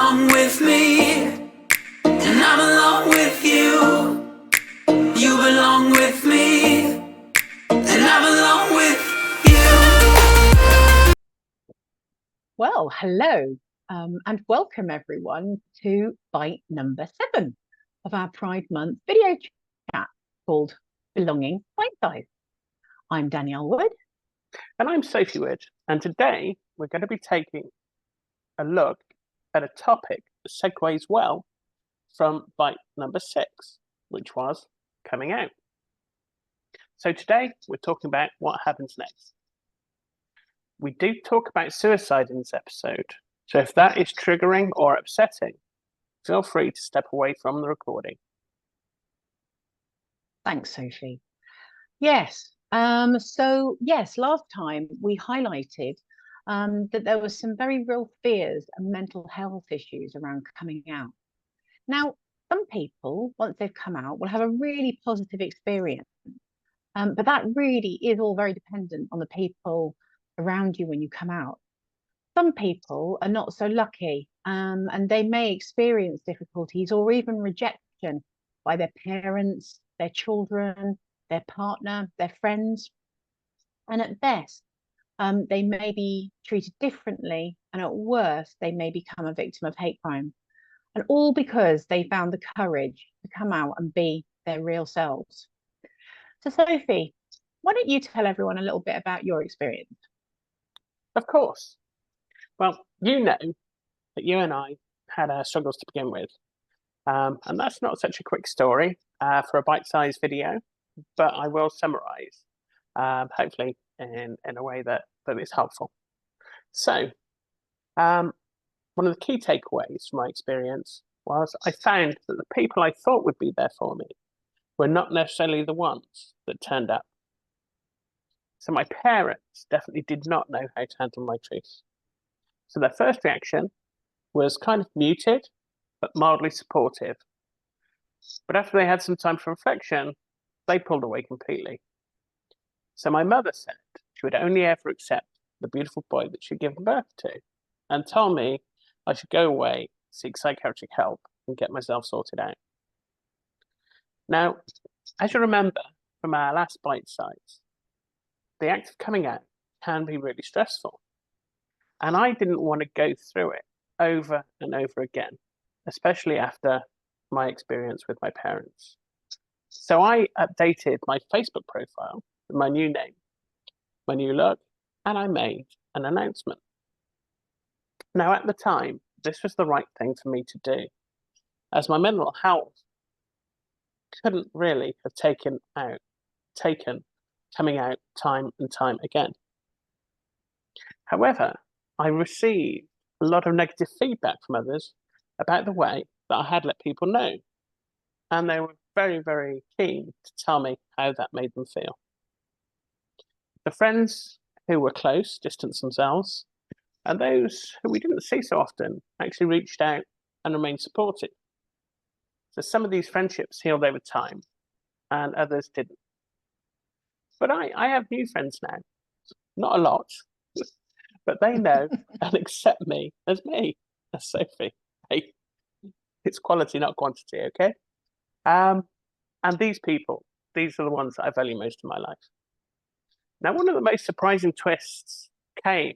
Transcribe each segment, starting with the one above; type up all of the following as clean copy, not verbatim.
belong with me, and I belong with you. You belong with me, and I belong with you. Well, hello, and welcome everyone to bite number 7 of our Pride Month video chat called Belonging Bite Size. I'm Danielle Wood. And I'm Sophie Wood, and today we're going to be taking a look at a topic that segues well from bite number 6, which was coming out. So today we're talking about what happens next. We do talk about suicide in this episode, so if that is triggering or upsetting, feel free to step away from the recording. Thanks, Sophie. Yes, last time we highlighted that there were some very real fears and mental health issues around coming out. Now, some people, once they've come out, will have a really positive experience. But that really is all very dependent on the people around you when you come out. Some people are not so lucky, and they may experience difficulties or even rejection by their parents, their children, their partner, their friends. And at best, they may be treated differently, and at worst, they may become a victim of hate crime. And all because they found the courage to come out and be their real selves. So, Sophie, why don't you tell everyone a little bit about your experience? Of course. Well, you know that you and I had our struggles to begin with. And that's not such a quick story for a bite-sized video, but I will summarize, hopefully in a way that is helpful. So, one of the key takeaways from my experience was I found that the people I thought would be there for me were not necessarily the ones that turned up. So my parents definitely did not know how to handle my truth. So their first reaction was kind of muted, but mildly supportive. But after they had some time for reflection, they pulled away completely. So my mother said she would only ever accept the beautiful boy that she'd given birth to, and told me I should go away, seek psychiatric help, and get myself sorted out. Now, as you remember from our last bite size, the act of coming out can be really stressful. And I didn't want to go through it over and over again, especially after my experience with my parents. So I updated my Facebook profile with my new name, my new look, and I made an announcement. Now, at the time, this was the right thing for me to do, as my mental health couldn't really have taken coming out time and time again. However, I received a lot of negative feedback from others about the way that I had let people know, and they were very, very keen to tell me how that made them feel. The friends who were close distanced themselves, and those who we didn't see so often actually reached out and remained supportive. So some of these friendships healed over time, and others didn't. But I have new friends now, not a lot, but they know and accept me, as Sophie. Hey, it's quality, not quantity, okay? And these people, these are the ones that I value most in my life. Now, one of the most surprising twists came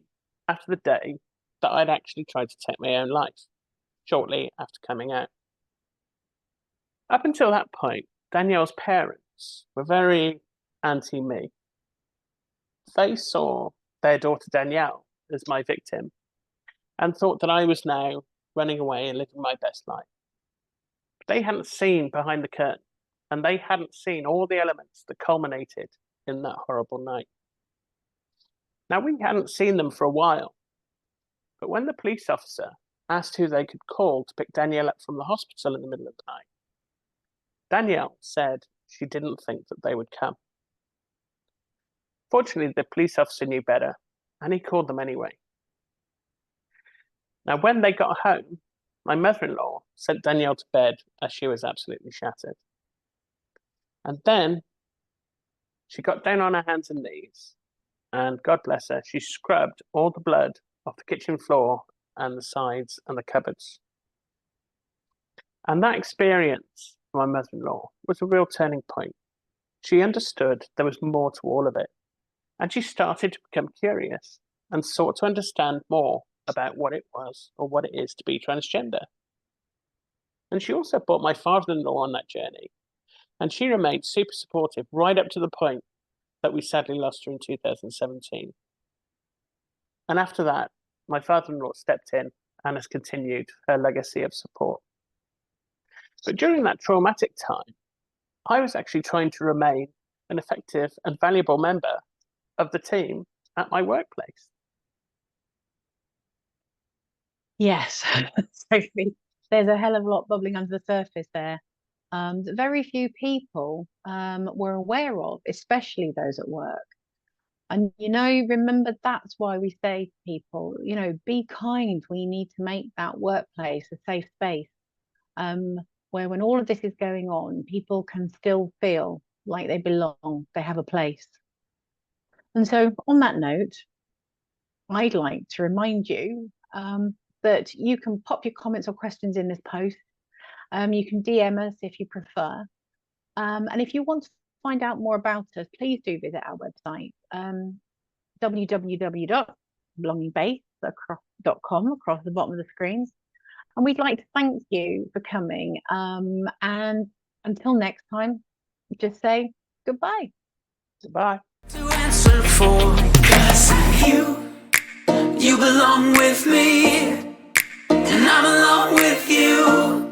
after the day that I'd actually tried to take my own life, shortly after coming out. Up until that point, Danielle's parents were very anti-me. They saw their daughter Danielle as my victim and thought that I was now running away and living my best life. But they hadn't seen behind the curtain, and they hadn't seen all the elements that culminated in that horrible night. Now, we hadn't seen them for a while, but when the police officer asked who they could call to pick Danielle up from the hospital in the middle of the night, Danielle said she didn't think that they would come. Fortunately, the police officer knew better, and he called them anyway. Now, when they got home, my mother-in-law sent Danielle to bed as she was absolutely shattered. And then she got down on her hands and knees, and God bless her, she scrubbed all the blood off the kitchen floor and the sides and the cupboards. And that experience for my mother-in-law was a real turning point. She understood there was more to all of it, and she started to become curious and sought to understand more about what it was or what it is to be transgender. And she also brought my father-in-law on that journey, and she remained super supportive right up to the point that we sadly lost her in 2017. And after that, my father-in-law stepped in and has continued her legacy of support. But during that traumatic time, I was actually trying to remain an effective and valuable member of the team at my workplace. Yes, Sophie, there's a hell of a lot bubbling under the surface there that very few people were aware of, especially those at work. And, remember, that's why we say to people, be kind. We need to make that workplace a safe space where when all of this is going on, people can still feel like they belong, they have a place. And so on that note, I'd like to remind you that you can pop your comments or questions in this post. You can DM us if you prefer. And if you want to find out more about us, please do visit our website, www.belongingbase.com across the bottom of the screens. And we'd like to thank you for coming. And until next time, just say goodbye. Goodbye. To answer for, 'cause you belong with me, and I'm along with you.